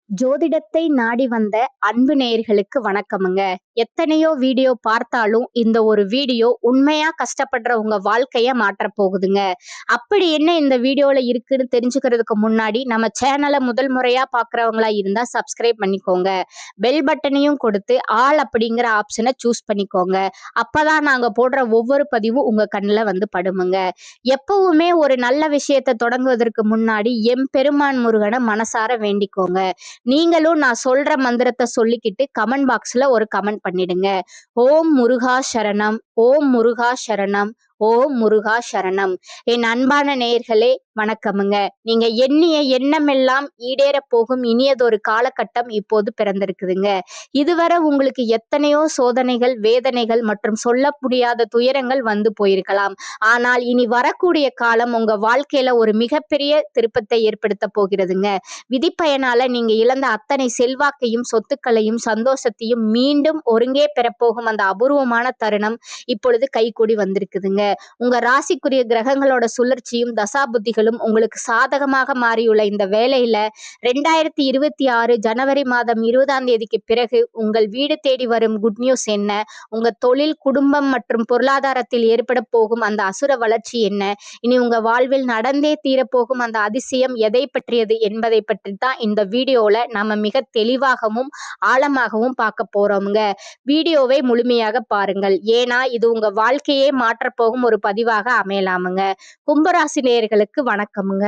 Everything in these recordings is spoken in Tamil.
ஜோதிடத்தை நாடி வந்த அன்பு நேயர்களுக்கு வணக்கமுங்க. எத்தனையோ வீடியோ பார்த்தாலும் இந்த ஒரு வீடியோ உண்மையா கஷ்டப்படுற உங்க வாழ்க்கைய மாற்றப் போகுதுங்க. அப்படி என்ன இந்த வீடியோல இருக்குன்னு தெரிஞ்சுக்கிறதுக்கு முன்னாடி நம்ம சேனலை முதல் முறையா பார்க்கறவங்களா இருந்தா சப்ஸ்கிரைப் பண்ணிக்கோங்க. பெல் பட்டனையும் கொடுத்து ஆல் அப்படிங்கிற ஆப்ஷனை சூஸ் பண்ணிக்கோங்க. அப்பதான் நாங்க போடுற ஒவ்வொரு பதிவும் உங்க கண்ணுல வந்து படுமுங்க. எப்பவுமே ஒரு நல்ல விஷயத்தை தொடங்குவதற்கு முன்னாடி எம்பெருமான் முருகனை மனசார வேண்டிக்கோங்க. நீங்களும் நான் சொல்ற மந்திரத்தை சொல்லிக்கிட்டு கமெண்ட் பாக்ஸ்ல ஒரு கமெண்ட் பண்ணிடுங்க. ஓம் முருகா சரணம், ஓம் முருகா சரணம், ஓம் முருகா சரணம். என் அன்பான நேயர்களே வணக்கமுங்க. நீங்க எண்ணிய எண்ணமெல்லாம் ஈடேற போகும் இனியதொரு காலகட்டம் இப்போது பிறந்திருக்குதுங்க. இதுவரை உங்களுக்கு எத்தனையோ சோதனைகள், வேதனைகள் மற்றும் சொல்ல முடியாத துயரங்கள் வந்து போயிருக்கலாம். ஆனால் இனி வரக்கூடிய காலம் உங்க வாழ்க்கையில ஒரு மிகப்பெரிய திருப்பத்தை ஏற்படுத்த போகிறதுங்க. விதிப்பயனால நீங்க இழந்த அத்தனை செல்வாக்கையும், சொத்துக்களையும், சந்தோஷத்தையும் மீண்டும் ஒருங்கே பெறப்போகும் அந்த அபூர்வமான தருணம் இப்பொழுது கைகூடி வந்திருக்குதுங்க. உங்க ராசிக்குரிய கிரகங்களோட சுழற்சியும் தசாபுத்திகளும் உங்களுக்கு சாதகமாக மாறியுள்ள இந்த வேளையில 2026 ஜனவரி மாதம் 20ஆம் தேதிக்கு பிறகு உங்கள் வீடு தேடி வரும் குட் நியூஸ் என்ன, உங்க தொழில், குடும்பம் மற்றும் பொருளாதாரத்தில் ஏற்பட போகும் அந்த அசுர வளர்ச்சி என்ன, இனி உங்க வாழ்வில் நடந்தே தீரப்போகும் அந்த அதிசயம் எதை பற்றியது என்பதை பற்றி தான் இந்த வீடியோல நாம மிக தெளிவாகவும் ஆழமாகவும் பார்க்க போறோம்ங்க. வீடியோவை முழுமையாக பாருங்கள். ஏன்னா இது உங்க வாழ்க்கையே மாற்றப்போகும் ஒரு பதிவாக அமையலாமுங்க. கும்பராசி நேயர்களுக்கு வணக்கமுங்க.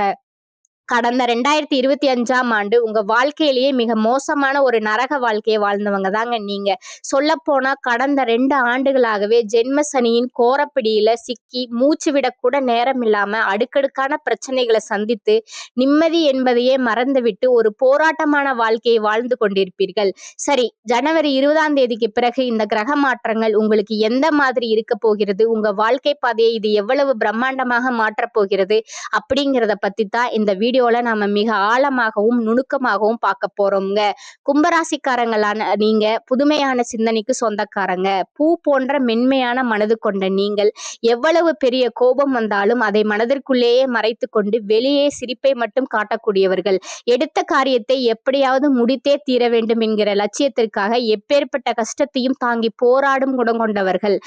கடந்த 2025ஆம் ஆண்டு உங்க வாழ்க்கையிலேயே மிக மோசமான ஒரு நரக வாழ்க்கையை வாழ்ந்தவங்க தாங்க நீங்க. சொல்லப்போனா கடந்த 2 ஆண்டுகளாகவே ஜென்ம சனியின் கோரப்பிடியில சிக்கி மூச்சு விடக்கூட நேரம் இல்லாம அடுக்கடுக்கான பிரச்சனைகளை சந்தித்து நிம்மதி என்பதையே மறந்துவிட்டு ஒரு போராட்டமான வாழ்க்கையை வாழ்ந்து கொண்டிருப்பீர்கள். சரி, ஜனவரி 20ஆம் தேதிக்கு பிறகு இந்த கிரக மாற்றங்கள் உங்களுக்கு எந்த மாதிரி இருக்க போகிறது, உங்க வாழ்க்கை பாதையை இது எவ்வளவு பிரம்மாண்டமாக மாற்றப் போகிறது அப்படிங்கிறத பத்தி தான் இந்த வீடியோல நாம மிக ஆழமாகவும் நுணுக்கமாகவும் பார்க்க போறோம்ங்க. கும்பராசிக்காரங்களான நீங்க புதுமையான சிந்தனைக்கு சொந்தக்காரங்க. பூ போன்ற மென்மையான மனது கொண்ட நீங்கள் எவ்வளவு பெரிய கோபம் வந்தாலும் அதை மனதிற்குள்ளேயே மறைத்து கொண்டு வெளியே சிரிப்பை மட்டும் காட்டக்கூடியவர்கள். எடுத்த காரியத்தை எப்படியாவது முடித்தே தீர வேண்டும் என்கிற லட்சியத்திற்காக எப்பேற்பட்ட கஷ்டத்தையும் தாங்கி போராடும் குணம் கொண்டவர்கள்.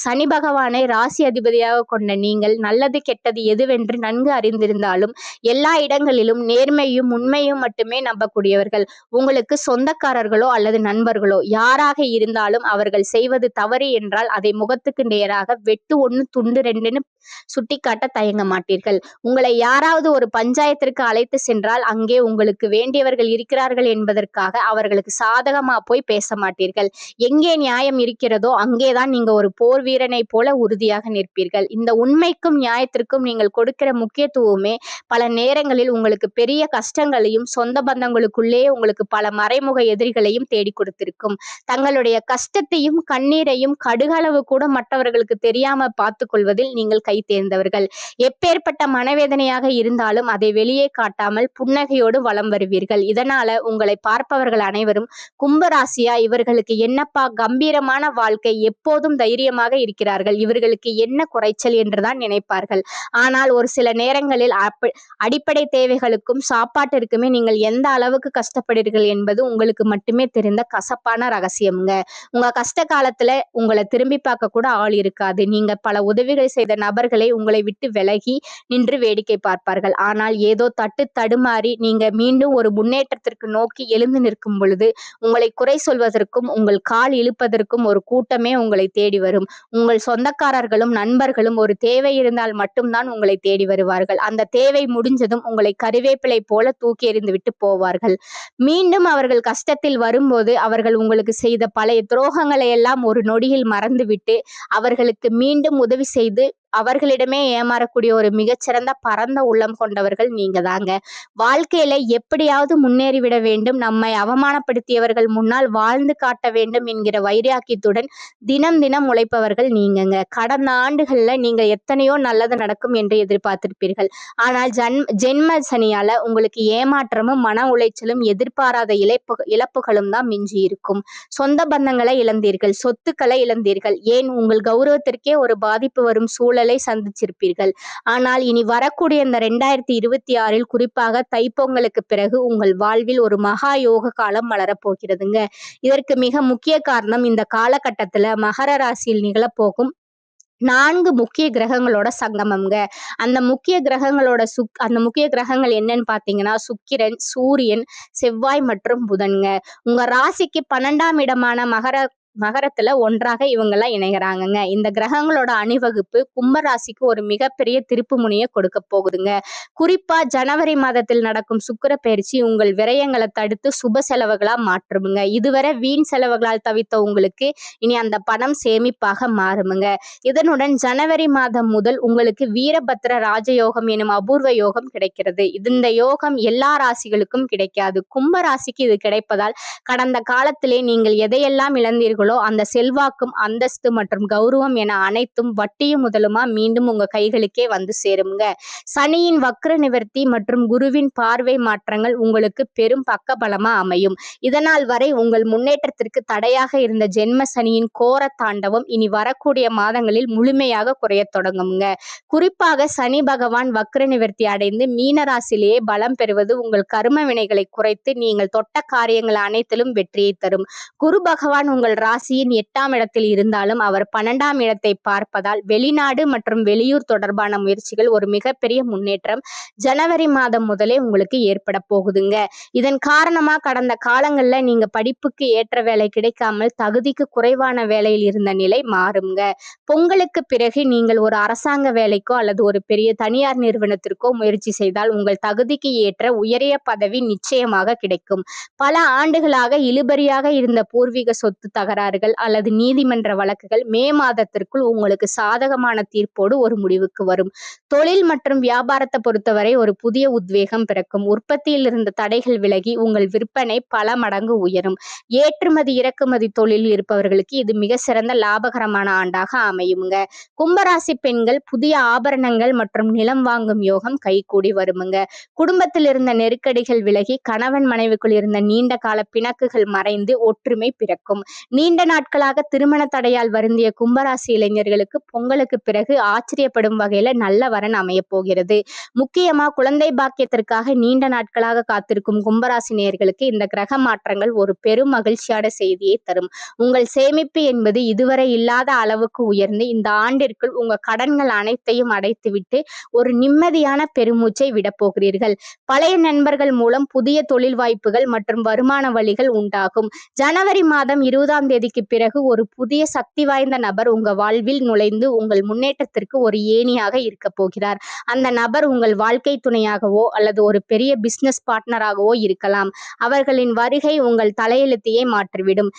சனி பகவானை ராசி அதிபதியாக கொண்ட நீங்கள் நல்லது கெட்டது எதுவென்று நன்கு அறிந்திருந்தாலும் எல்லா இடங்களிலும் நேர்மையும் உண்மையும் மட்டுமே நம்பக்கூடியவர்கள். உங்களுக்கு சொந்தக்காரர்களோ அல்லது நண்பர்களோ யாராக இருந்தாலும் அவர்கள் செய்வது தவறு என்றால் அதை முகத்துக்கு நேராக வெட்டு 1 துண்டு 2ன்னு சுட்டிக்காட்ட தயங்க மாட்டீர்கள். உங்களை யாராவது ஒரு பஞ்சாயத்திற்கு அழைத்து சென்றால் அங்கே உங்களுக்கு வேண்டியவர்கள் இருக்கிறார்கள் என்பதற்காக அவர்களுக்கு சாதகமா போய் பேச மாட்டீர்கள். எங்கே நியாயம் இருக்கிறதோ அங்கேதான் நீங்க ஒரு போர் வீரனை போல உறுதியாக நிற்பீர்கள். இந்த உண்மைக்கும் நியாயத்திற்கும் நீங்கள் கொடுக்கிற முக்கியத்துவமே பல நேரங்களில் உங்களுக்கு பெரிய கஷ்டங்களையும் சொந்த பந்தங்களுக்குள்ளே உங்களுக்கு பல மறைமுக எதிரிகளையும் தேடி கொடுத்திருக்கும். தங்களுடைய கஷ்டத்தையும் கண்ணீரையும் கடுகளவு கூட மற்றவர்களுக்கு தெரியாம பார்த்து கொள்வதில் நீங்கள் கை தேர்ந்தவர்கள். எப்பேற்பட்ட மனவேதனையாக இருந்தாலும் அதை வெளியே காட்டாமல் புன்னகையோடு வலம் வருவீர்கள். இதனால உங்களை பார்ப்பவர்கள் அனைவரும் கும்பராசியா, இவர்களுக்கு என்னப்பா கம்பீரமான வாழ்க்கை, எப்போதும் தைரியமாக இருக்கிறார்கள், இவர்களுக்கு என்ன குறைச்சல் என்றுதான் நினைப்பார்கள். ஆனால் ஒரு சில நேரங்களில் அடிப்படை தேவைகளுக்கும் சாப்பாட்டிற்குமே நீங்கள் எந்த அளவுக்கு கஷ்டப்படுறீர்கள் என்பது உங்களுக்கு மட்டுமே தெரிந்த கசப்பான ரகசியம்ங்க. உங்க கஷ்ட காலத்துல உங்களை திரும்பி பார்க்க கூட ஆள் இருக்காது. நீங்க பல உதவிகள் செய்த நபர்களை உங்களை விட்டு விலகி நின்று வேடிக்கை பார்ப்பார்கள். ஆனால் ஏதோ தடுமாறி நீங்க மீண்டும் ஒரு முன்னேற்றத்திற்கு நோக்கி எழுந்து நிற்கும் பொழுது உங்களை குறை சொல்வதற்கும் உங்கள் கால் இழுப்பதற்கும் ஒரு கூட்டமே உங்களை தேடி வரும். உங்கள் சொந்தக்காரர்களும் நண்பர்களும் ஒரு தேவை இருந்தால் மட்டும்தான் உங்களை தேடி வருவார்கள். அந்த தேவை முடிஞ்சதும் உங்களை கருவேப்பிலை போல தூக்கி எறிந்து விட்டு போவார்கள். மீண்டும் அவர்கள் கஷ்டத்தில் வரும்போது அவர்கள் உங்களுக்கு செய்த பழைய துரோகங்களை எல்லாம் ஒரு நொடியில் மறந்துவிட்டு அவர்களுக்கு மீண்டும் உதவி செய்து அவர்களிடமே ஏமாறக்கூடிய ஒரு மிகச்சிறந்த பரந்த உள்ளம் கொண்டவர்கள் நீங்க தாங்க. வாழ்க்கையில எப்படியாவது முன்னேறிவிட வேண்டும், நம்மை அவமானப்படுத்தியவர்கள் முன்னால் வாழ்ந்து காட்ட வேண்டும் என்கிற வைராக்கியத்துடன் தினம் தினம் உழைப்பவர்கள் நீங்கங்க. கடந்த ஆண்டுகள்ல நீங்க எத்தனையோ நல்லது நடக்கும் என்று எதிர்பார்த்திருப்பீர்கள். ஆனால் ஜென்ம சனியால உங்களுக்கு ஏமாற்றமும் மன உளைச்சலும் எதிர்பாராத இழப்புகளும் தான் மிஞ்சி இருக்கும். சொந்த பந்தங்களை இழந்தீர்கள், சொத்துக்களை இழந்தீர்கள், ஏன் உங்கள் கௌரவத்திற்கே ஒரு பாதிப்பு வரும் சூழல் சூழலை சந்திச்சிருப்பீர்கள். ஆனால் இனி வரக்கூடிய இந்த 2026 குறிப்பாக தைப்பொங்கலுக்கு பிறகு உங்கள் வாழ்வில் ஒரு மகா யோக காலம் மலரப்போகிறதுங்க. இதற்கு மிக முக்கிய காரணம் இந்த காலகட்டத்துல மகர ராசியில் நிகழப்போகும் 4 முக்கிய கிரகங்களோட சங்கமம்ங்க. அந்த முக்கிய கிரகங்கள் என்னன்னு பார்த்தீங்கன்னா, சுக்கிரன், சூரியன், செவ்வாய் மற்றும் புதன்ங்க. உங்க ராசிக்கு 12ஆம் இடமான மகரத்துல ஒன்றாக இவங்கெல்லாம் இணைகிறாங்கங்க. இந்த கிரகங்களோட அணிவகுப்பு கும்ப ராசிக்கு ஒரு மிகப்பெரிய திருப்பு முனையை கொடுக்க போகுதுங்க. குறிப்பா ஜனவரி மாதத்தில் நடக்கும் சுக்கிர பயிற்சி உங்கள் விரயங்களை தடுத்து சுப செலவுகளா மாற்றுமுங்க. இதுவரை வீண் செலவுகளால் தவித்த உங்களுக்கு இனி அந்த பணம் சேமிப்பாக மாறுமுங்க. இதனுடன் ஜனவரி மாதம் முதல் உங்களுக்கு வீரபத்ர ராஜயோகம் எனும் அபூர்வ யோகம் கிடைக்கிறது. இந்த யோகம் எல்லா ராசிகளுக்கும் கிடைக்காது. கும்ப ராசிக்கு இது கிடைப்பதால் கடந்த காலத்திலே நீங்கள் எதையெல்லாம் இழந்தீர்களோ அந்த செல்வாக்கும் அந்தஸ்து மற்றும் கௌரவம் என அனைத்தும் வட்டியும் முதலுமா மீண்டும் உங்க கைகளுக்கே வந்து சேருங்க. சனியின் வக்ர நிவர்த்தி மற்றும் குருவின் பார்வை மாற்றங்கள் உங்களுக்கு பெரும் பக்கபலமா அமையும். இதனால் வரை உங்கள் முன்னேற்றத்திற்கு தடையாக இருந்த ஜென்ம சனியின் கோர தாண்டவம் இனி வரக்கூடிய மாதங்களில் முழுமையாக குறையத் தொடங்குங்க. குறிப்பாக சனி பகவான் வக்ர நிவர்த்தி அடைந்து மீனராசிலேயே பலம் பெறுவது உங்கள் கர்ம வினைகளை குறைத்து நீங்கள் தொட்ட காரியங்கள் அனைத்திலும் வெற்றியை தரும். குரு பகவான் உங்கள் ராசியின் 8ஆம் இடத்தில் இருந்தாலும் அவர் 12ஆம் இடத்தை பார்ப்பதால் வெளிநாடு மற்றும் வெளியூர் தொடர்பான முயற்சிகள் ஒரு மிகப்பெரிய முன்னேற்றம் ஜனவரி மாதம் முதலே உங்களுக்கு ஏற்பட போகுதுங்க. இதன் காரணமா கடந்த காலங்கள்ல நீங்க படிப்புக்கு ஏற்ற வேலை கிடைக்காமல் தகுதிக்கு குறைவான வேலையில் இருந்த நிலை மாறுங்க. பொங்கலுக்கு பிறகு நீங்கள் ஒரு அரசாங்க வேலைக்கோ அல்லது ஒரு பெரிய தனியார் நிறுவனத்திற்கோ முயற்சி செய்தால் உங்கள் தகுதிக்கு ஏற்ற உயரிய பதவி நிச்சயமாக கிடைக்கும். பல ஆண்டுகளாக இழுபறியாக இருந்த பூர்வீக சொத்து தகராறுகள் அல்லது நீதிமன்ற வழக்குகள் மே மாதத்திற்குள் உங்களுக்கு சாதகமான தீர்ப்போடு ஒரு முடிவுக்கு வரும். தொழில் மற்றும் வியாபாரத்தை பொறுத்தவரை ஒரு புதிய உத்வேகம் பிறக்கும். உற்பத்தியில் இருந்த தடைகள் விலகி உங்கள் விற்பனை பல மடங்கு உயரும். ஏற்றுமதி இறக்குமதி தொழிலில் இருப்பவர்களுக்கு இது மிக சிறந்த லாபகரமான ஆண்டாக அமையுங்க. கும்பராசி பெண்கள் புதிய ஆபரணங்கள் மற்றும் நிலம் வாங்கும் யோகம் கைகூடி வருமுங்க. குடும்பத்தில் இருந்த நெருக்கடிகள் விலகி கணவன் மனைவிக்குள் இருந்த நீண்ட கால பிணக்குகள் மறைந்து ஒற்றுமை பிறக்கும். நீண்ட நாட்களாக திருமண தடையால் வருந்திய கும்பராசி இளைஞர்களுக்கு பொங்கலுக்கு பிறகு ஆச்சரியப்படும் வகையில நல்ல வரன் அமைய போகிறது. முக்கியமா குழந்தை பாக்கியத்திற்காக நீண்ட நாட்களாக காத்திருக்கும் கும்பராசி நேயர்களுக்கு இந்த கிரக மாற்றங்கள் ஒரு பெரும் மகிழ்ச்சியான செய்தியை தரும். உங்கள் சேமிப்பு என்பது இதுவரை இல்லாத அளவுக்கு உயர்ந்து இந்த ஆண்டிற்குள் உங்க கடன்கள் அனைத்தையும் அடைத்துவிட்டு ஒரு நிம்மதியான பெருமூச்சை விட போகிறீர்கள். பழைய நண்பர்கள் மூலம் புதிய தொழில் வாய்ப்புகள் மற்றும் வருமான வழிகள் உண்டாகும். ஜனவரி மாதம் 20ஆம் தேதிக்கு பிறகு ஒரு புதிய சக்தி வாய்ந்த நபர் உங்க வாழ்வில் நுழைந்து உங்கள் முன்னேற்றத்திற்கு ஒரு ஏணியாக இருக்க போகிறார். அந்த நபர் உங்கள் வாழ்க்கை துணையாகவோ அல்லது ஒரு பெரிய பிசினஸ் பார்ட்னராகவோ இருக்கலாம். அவர்களின் வருகை உங்கள் தலையெழுத்தையே மாற்றிவிடும்.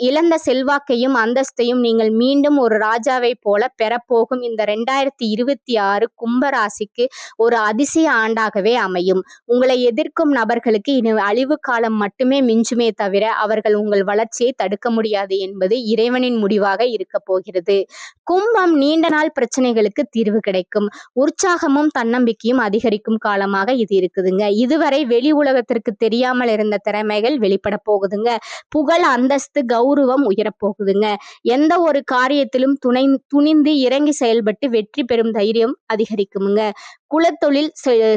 இழந்த செல்வாக்கையும் அந்தஸ்தையும் நீங்கள் மீண்டும் ஒரு ராஜாவை போல பெறப்போகும் இந்த 2026 கும்ப ராசிக்கு ஒரு அதிசய ஆண்டாகவே அமையும். உங்களை எதிர்க்கும் நபர்களுக்கு இனி அழிவு காலம் மட்டுமே மிஞ்சுமே தவிர அவர்கள் உங்கள் வளர்ச்சியை தடுக்க முடியாது என்பது இறைவனின் முடிவாக இருக்க போகிறது. கும்பம் நீண்ட நாள் பிரச்சனைகளுக்கு தீர்வு கிடைக்கும். உற்சாகமும் தன்னம்பிக்கையும் அதிகரிக்கும் காலமாக இது இருக்குதுங்க. இதுவரை வெளி உலகத்திற்கு தெரியாமல் இருந்த திறமைகள் வெளிப்பட போகுதுங்க. புகழ் அந்தஸ்து கௌரவம் உயரப்போகுதுங்க. எந்த ஒரு காரியத்திலும் துணிந்து இறங்கி செயல்பட்டு வெற்றி பெறும் தைரியம் அதிகரிக்குமுங்க. குலத்தொழில்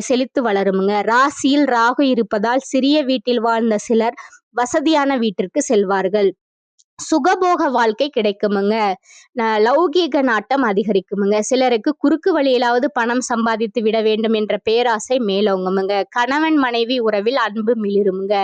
செழித்து வளருமுங்க. ராசியில் ராகு இருப்பதால் சிறிய வீட்டில் வாழ்ந்த சிலர் வசதியான வீட்டிற்கு செல்வார்கள். சுகபோக வாழ்க்கை கிடைக்குமுங்க. லௌகீக நாட்டம் அதிகரிக்குமுங்க. சிலருக்கு குறுக்கு வழியிலாவது பணம் சம்பாதித்து விட வேண்டும் என்ற பேராசை மேலோங்குமுங்க. கணவன் மனைவி உறவில் அன்பு மிளிருமுங்க.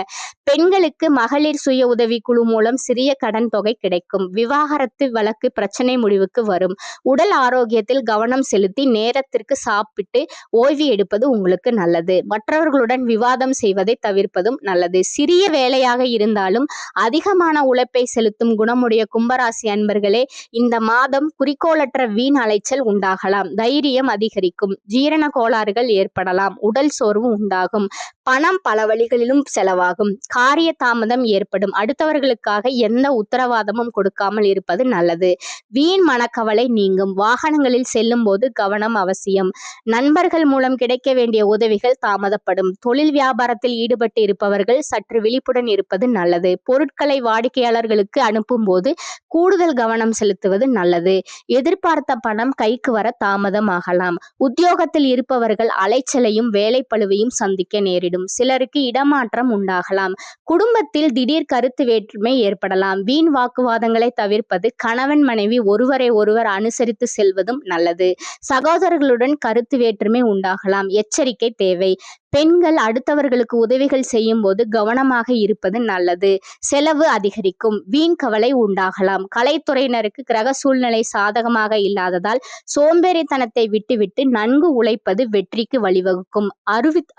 பெண்களுக்கு மகளிர் சுய உதவி குழு மூலம் சிறிய கடன் தொகை கிடைக்கும். விவாகரத்து வழக்கு பிரச்சனை முடிவுக்கு வரும். உடல் ஆரோக்கியத்தில் கவனம் செலுத்தி நேரத்திற்கு சாப்பிட்டு ஓய்வு எடுப்பது உங்களுக்கு நல்லது. மற்றவர்களுடன் விவாதம் செய்வதை தவிர்ப்பதும் நல்லது. சிறிய வேலையாக இருந்தாலும் அதிகமான உழைப்பை செலுத்தும் குணமுடைய கும்பராசி அன்பர்களே, இந்த மாதம் குறிக்கோளற்ற வீண் அலைச்சல் உண்டாகலாம். தைரியம் அதிகரிக்கும். ஜீரண கோளாறுகள் ஏற்படலாம். உடல் சோர்வு உண்டாகும். பணம் பல வழிகளிலும் செலவாகும். காரிய தாமதம் ஏற்படும். அடுத்தவர்களுக்காக எந்த உத்தரவாதமும் கொடுக்காமல் இருப்பது நல்லது. வீண் மனக்கவலை நீங்கும். வாகனங்களில் செல்லும் போது கவனம் அவசியம். நண்பர்கள் மூலம் கிடைக்க வேண்டிய உதவிகள் தாமதப்படும். தொழில் வியாபாரத்தில் ஈடுபட்டு இருப்பவர்கள் சற்று விழிப்புடன் இருப்பது நல்லது. பொருட்களை வாடிக்கையாளர்களுக்கு அனுப்பும் போது கூடுதல் கவனம் செலுத்துவது நல்லது. எதிர்பார்த்த பணம் கைக்கு வர தாமதமாகலாம். உத்தியோகத்தில் இருப்பவர்கள் அலைச்சலையும் வேலைப்பளுவையும் சந்திக்க நேரிடும். சிலருக்கு இடமாற்றம் உண்டாகலாம். குடும்பத்தில் திடீர் கருத்து வேற்றுமை ஏற்படலாம். வீண் வாக்குவாதங்களை தவிர்ப்பது, கணவன் மனைவி ஒருவரை ஒருவர் அனுசரித்து செல்வதும் நல்லது. சகோதரர்களுடன் கருத்து வேற்றுமை உண்டாகலாம். எச்சரிக்கை தேவை. பெண்கள் அடுத்தவர்களுக்கு உதவிகள் செய்யும் போது கவனமாக இருப்பது நல்லது. செலவு அதிகரிக்கும். வீண் கவலை உண்டாகலாம். கலைத்துறையினருக்கு கிரக சூழ்நிலை சாதகமாக இல்லாததால் சோம்பேறித்தனத்தை விட்டுவிட்டு நன்கு உழைப்பது வெற்றிக்கு வழிவகுக்கும்.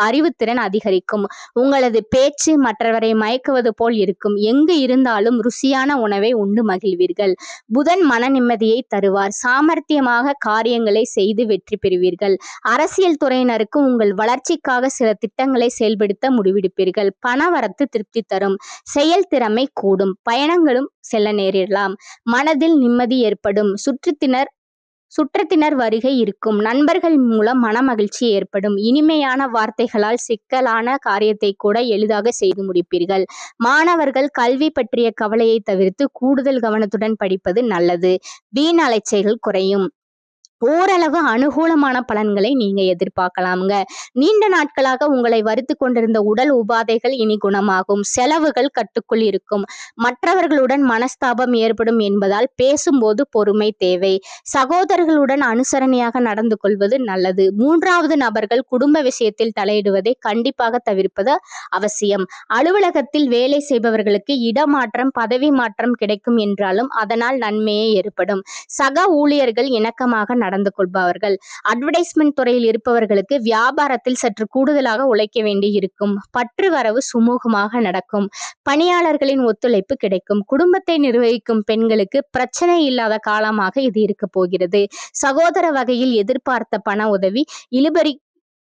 அறிவுத்திறன் அதிகரிக்கும். உங்களது பேச்சு மற்றவரை மயக்குவது போல் இருக்கும். எங்கு இருந்தாலும் ருசியான உணவை உண்டு மகிழ்வீர்கள். புதன் மன நிம்மதியை தருவார். சாமர்த்தியமாக காரியங்களை செய்து வெற்றி பெறுவீர்கள். அரசியல் துறையினருக்கு உங்கள் வளர்ச்சிக்காக சில திட்டங்களை செயல்படுத்த முடிவெடுப்பீர்கள். பணவரத்து திருப்தி தரும். செயல்திறமை கூடும். பயணங்களும் செல்ல நேரிடலாம். மனதில் நிம்மதி ஏற்படும். சுற்றத்தினர் வருகை இருக்கும். நண்பர்கள் மூலம் மனமகிழ்ச்சி ஏற்படும். இனிமையான வார்த்தைகளால் சிக்கலான காரியத்தை கூட எளிதாக செய்து முடிப்பீர்கள். மாணவர்கள் கல்வி பற்றிய கவலையை தவிர்த்து கூடுதல் கவனத்துடன் படிப்பது நல்லது. வீண் அலைச்சல்கள் குறையும். ஓரளவு அனுகூலமான பலன்களை நீங்க எதிர்பார்க்கலாமுங்க. நீண்ட நாட்களாக உங்களை வருத்தி கொண்டிருந்த உடல் உபாதைகள் இனி குணமாகும். செலவுகள் கட்டுக்குள் இருக்கும். மற்றவர்களுடன் மனஸ்தாபம் ஏற்படும் என்பதால் பேசும்போது பொறுமை தேவை. சகோதரர்களுடன் அனுசரணையாக நடந்து கொள்வது நல்லது. மூன்றாவது நபர்கள் குடும்ப விஷயத்தில் தலையிடுவதை கண்டிப்பாக தவிர்ப்பது அவசியம். அலுவலகத்தில் வேலை செய்பவர்களுக்கு இடமாற்றம், பதவி மாற்றம் கிடைக்கும் என்றாலும் அதனால் நன்மையே ஏற்படும். சக ஊழியர்கள் இணக்கமாக நடந்து கொள்பவர்கள். அட்வர்டைஸ்மெண்ட் துறையில் இருப்பவர்களுக்கு வியாபாரத்தில் சற்று கூடுதலாக உழைக்க வேண்டி இருக்கும். பற்று வரவு சுமூகமாக நடக்கும். பணியாளர்களின் ஒத்துழைப்பு கிடைக்கும். குடும்பத்தை நிர்வகிக்கும் பெண்களுக்கு பிரச்சனை இல்லாத காலமாக இது இருக்க போகிறது. சகோதர வகையில் எதிர்பார்த்த பண உதவி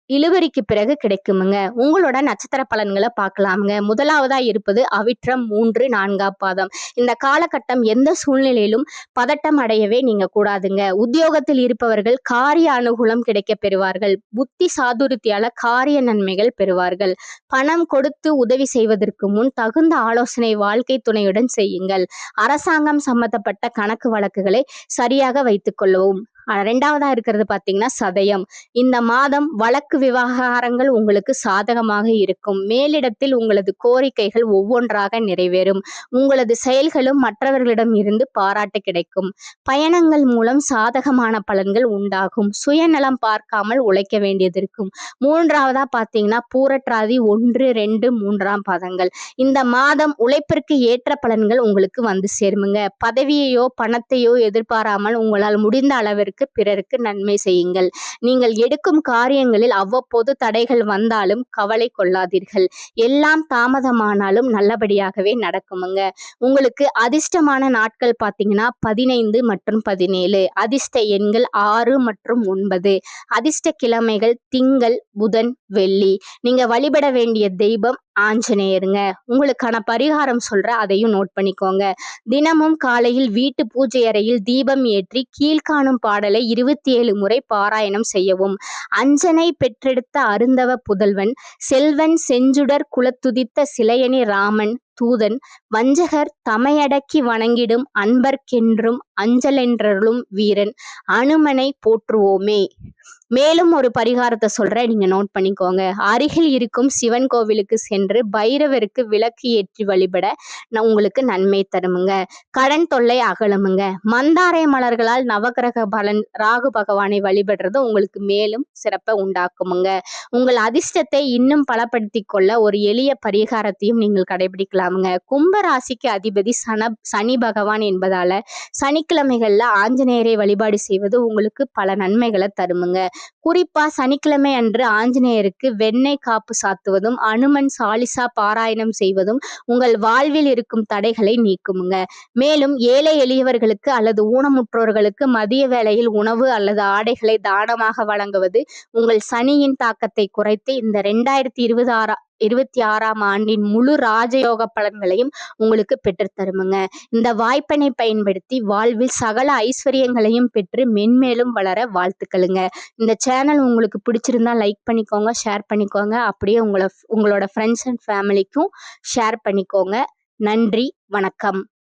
இழுபறிக்கு பிறகு கிடைக்குமுங்க. உங்களோட நட்சத்திர பலன்களை பார்க்கலாமுங்க. முதலாவதா இருப்பது அவிட்டம் 3, 4ஆம் பாதம். இந்த காலகட்டம் எந்த சூழ்நிலையிலும் பதட்டம் அடையவே நீங்க கூடாதுங்க. உத்தியோகத்தில் இருப்பவர்கள் காரிய அனுகூலம் கிடைக்க பெறுவார்கள். புத்தி சாதுரியத்தால காரிய நன்மைகள் பெறுவார்கள். பணம் கொடுத்து உதவி செய்வதற்கு முன் தகுந்த ஆலோசனை வாழ்க்கை துணையுடன் செய்யுங்கள். அரசாங்கம் சம்பந்தப்பட்ட கணக்கு வழக்குகளை சரியாக வைத்துக் கொள்ளவும். ரெண்டாவதா இருக்கிறது பாத்தீங்கன்னா சதயம். இந்த மாதம் வழக்கு விவகாரங்கள் உங்களுக்கு சாதகமாக இருக்கும். மேலிடத்தில் உங்களது கோரிக்கைகள் ஒவ்வொன்றாக நிறைவேறும். உங்களது செயல்களும் மற்றவர்களிடம் இருந்து பாராட்டு கிடைக்கும். பயணங்கள் மூலம் சாதகமான பலன்கள் உண்டாகும். சுயநலம் பார்க்காமல் உழைக்க வேண்டியது இருக்கும். மூன்றாவதா பாத்தீங்கன்னா பூரட்டாதி 1, 2, 3ஆம் பாதங்கள். இந்த மாதம் உழைப்பிற்கு ஏற்ற பலன்கள் உங்களுக்கு வந்து சேருமுங்க. பதவியையோ பணத்தையோ எதிர்பாராமல் உங்களால் முடிந்த அளவிற்கு பிறருக்கு நன்மை செய்யுங்கள். நீங்கள் எடுக்கும் காரியங்களில் அவ்வப்போது தடைகள் வந்தாலும் கவலை கொள்ளாதீர்கள். எல்லாம் தாமதமானாலும் நல்லபடியாகவே நடக்குமுங்க. உங்களுக்கு அதிர்ஷ்டமான நாட்கள் பார்த்தீங்கன்னா 15 மற்றும் 17. அதிர்ஷ்ட எண்கள் 6 மற்றும் 9. அதிர்ஷ்ட கிழமைகள் திங்கள், புதன், வெள்ளி. நீங்க வழிபட வேண்டிய தெய்வம் ஆஞ்சநேயருங்க. உங்களுக்கான பரிகாரம் சொல்ற, அதையும் நோட் பண்ணிக்கோங்க. தினமும் காலையில் வீட்டு பூஜை அறையில் தீபம் ஏற்றி கீழ்காணும் பாடலை 27 முறை பாராயணம் செய்யவும். அஞ்சனை பெற்றெடுத்த அருந்தவ புதல்வன், செல்வன் செஞ்சுடர் குலத்துதித்த சிலையணி ராமன் தூதன், வஞ்சகர் தமையடக்கி வணங்கிடும் அன்பர்க்கென்றும் அஞ்சலென்றருளும் வீரன், அனுமனை போற்றுவோமே. மேலும் ஒரு பரிகாரத்தை சொல்றேன், நீங்க நோட் பண்ணிக்கோங்க. அருகில் இருக்கும் சிவன் கோவிலுக்கு சென்று பைரவருக்கு விளக்கு ஏற்றி வழிபட உங்களுக்கு நன்மை தருமுங்க. கடன் தொல்லை அகலுமுங்க. மந்தாரை மலர்களால் நவகிரக பலன் ராகு பகவானை வழிபடுறது உங்களுக்கு மேலும் சிறப்பை உண்டாக்குமுங்க. உங்கள் அதிர்ஷ்டத்தை இன்னும் பலப்படுத்தி கொள்ள ஒரு எளிய பரிகாரத்தையும் நீங்கள் கடைபிடிக்கலாமுங்க. கும்பராசிக்கு அதிபதி சனி பகவான் என்பதால சனிக்கிழமைகள்ல ஆஞ்சநேயரை வழிபாடு செய்வது உங்களுக்கு பல நன்மைகளை தருமுங்க. குறிப்பா சனிக்கிழமை அன்று ஆஞ்சநேயருக்கு வெண்ணெய் காப்பு சாத்துவதும் அனுமன் சாலிசா பாராயணம் செய்வதும் உங்கள் வாழ்வில் இருக்கும் தடைகளை நீக்குமுங்க. மேலும் ஏழை எளியவர்களுக்கு அல்லது ஊனமுற்றோர்களுக்கு மதிய வேளையில் உணவு அல்லது ஆடைகளை தானமாக வழங்குவது உங்கள் சனியின் தாக்கத்தை குறைத்து இந்த 2026ஆம் ஆண்டின் முழு ராஜயோக பலன்களையும் உங்களுக்கு பெற்றுத்தருமுங்க. இந்த வாய்ப்பினை பயன்படுத்தி வாழ்வில் சகல ஐஸ்வர்யங்களையும் பெற்று மென்மேலும் வளர வாழ்த்துக்களுங்க. இந்த சேனல் உங்களுக்கு பிடிச்சிருந்தா லைக் பண்ணிக்கோங்க, ஷேர் பண்ணிக்கோங்க. அப்படியே உங்களோட ஃப்ரெண்ட்ஸ் அண்ட் ஃபேமிலிக்கும் ஷேர் பண்ணிக்கோங்க. நன்றி, வணக்கம்.